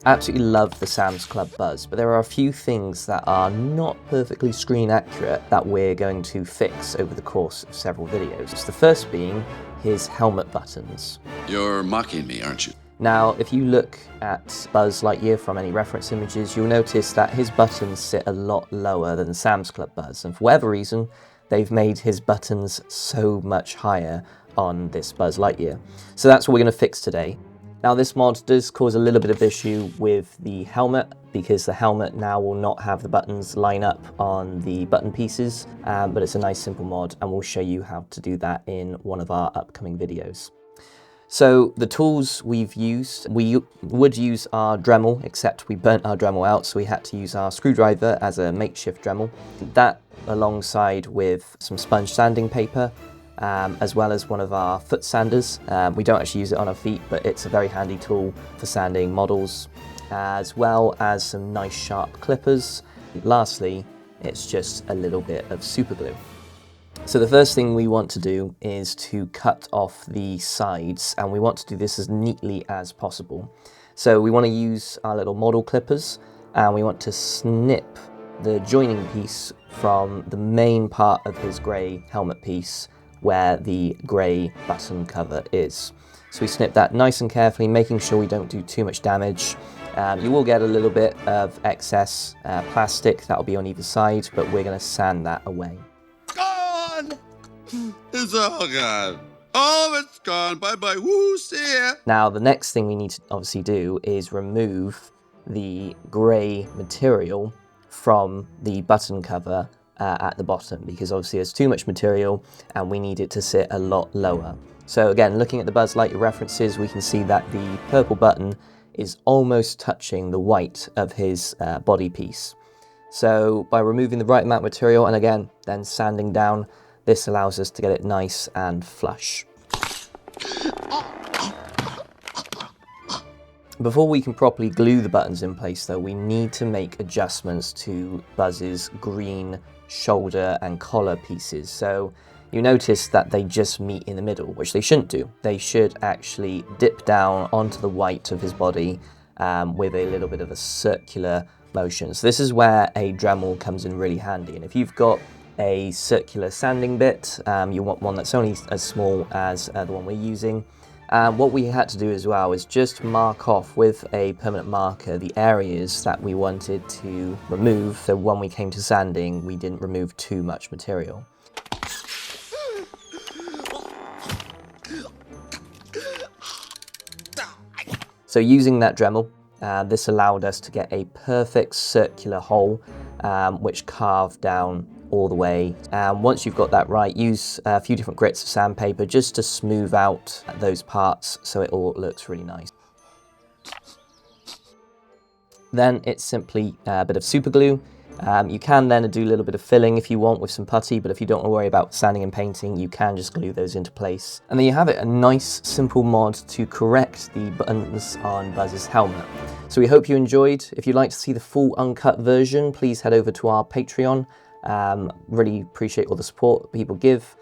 Absolutely love the Sam's Club Buzz, but there are a few things that are not perfectly screen accurate that we're going to fix over the course of several videos. The first being his helmet buttons. You're mocking me, aren't you? Now, if you look at Buzz Lightyear from any reference images, you'll notice that his buttons sit a lot lower than Sam's Club Buzz, and for whatever reason, they've made his buttons so much higher on this Buzz Lightyear. So that's what we're going to fix today. Now, this mod does cause a little bit of issue with the helmet, because the helmet now will not have the buttons line up on the button pieces, but it's a nice simple mod, and we'll show you how to do that in one of our upcoming videos. So the tools we've used, we would use our Dremel, except we burnt our Dremel out, so we had to use our screwdriver as a makeshift Dremel. That alongside with some sponge sanding paper, as well as one of our foot sanders. We don't actually use it on our feet, but it's a very handy tool for sanding models, as well as some nice sharp clippers. Lastly, it's just a little bit of super glue. So the first thing we want to do is to cut off the sides, and we want to do this as neatly as possible. So we want to use our little model clippers, and we want to snip the joining piece from the main part of his grey helmet piece where the grey button cover is. So we snip that nice and carefully, making sure we don't do too much damage. You will get a little bit of excess plastic that will be on either side, but we're going to sand that away. Gone! It's all gone. All of it's gone. Bye-bye. Woo, see ya. Now, the next thing we need to obviously do is remove the grey material from the button cover at the bottom, because obviously there's too much material and we need it to sit a lot lower. So again, looking at the Buzz Lightyear references, we can see that the purple button is almost touching the white of his body piece. So by removing the right amount of material and again, then sanding down, this allows us to get it nice and flush. Before we can properly glue the buttons in place though, we need to make adjustments to Buzz's green shoulder and collar pieces. So you notice that they just meet in the middle, which they shouldn't do. They should actually dip down onto the white of his body with a little bit of a circular motion. So this is where a Dremel comes in really handy. And if you've got a circular sanding bit, you want one that's only as small as the one we're using. What we had to do as well is just mark off with a permanent marker the areas that we wanted to remove, so when we came to sanding we didn't remove too much material. So using that Dremel, this allowed us to get a perfect circular hole which carved down all the way. Once you've got that right, use a few different grits of sandpaper just to smooth out those parts so it all looks really nice. Then it's simply a bit of super glue. You can then do a little bit of filling if you want with some putty, but if you don't want to worry about sanding and painting, you can just glue those into place. And there you have it, a nice simple mod to correct the buttons on Buzz's helmet. So we hope you enjoyed. If you'd like to see the full uncut version, please head over to our Patreon. Really appreciate all the support people give.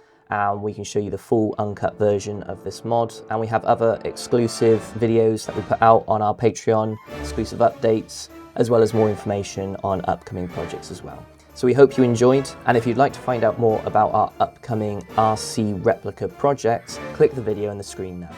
We can show you the full uncut version of this mod, and we have other exclusive videos that we put out on our Patreon, exclusive updates, as well as more information on upcoming projects as well. So we hope you enjoyed, and if you'd like to find out more about our upcoming RC replica projects, click the video on the screen now.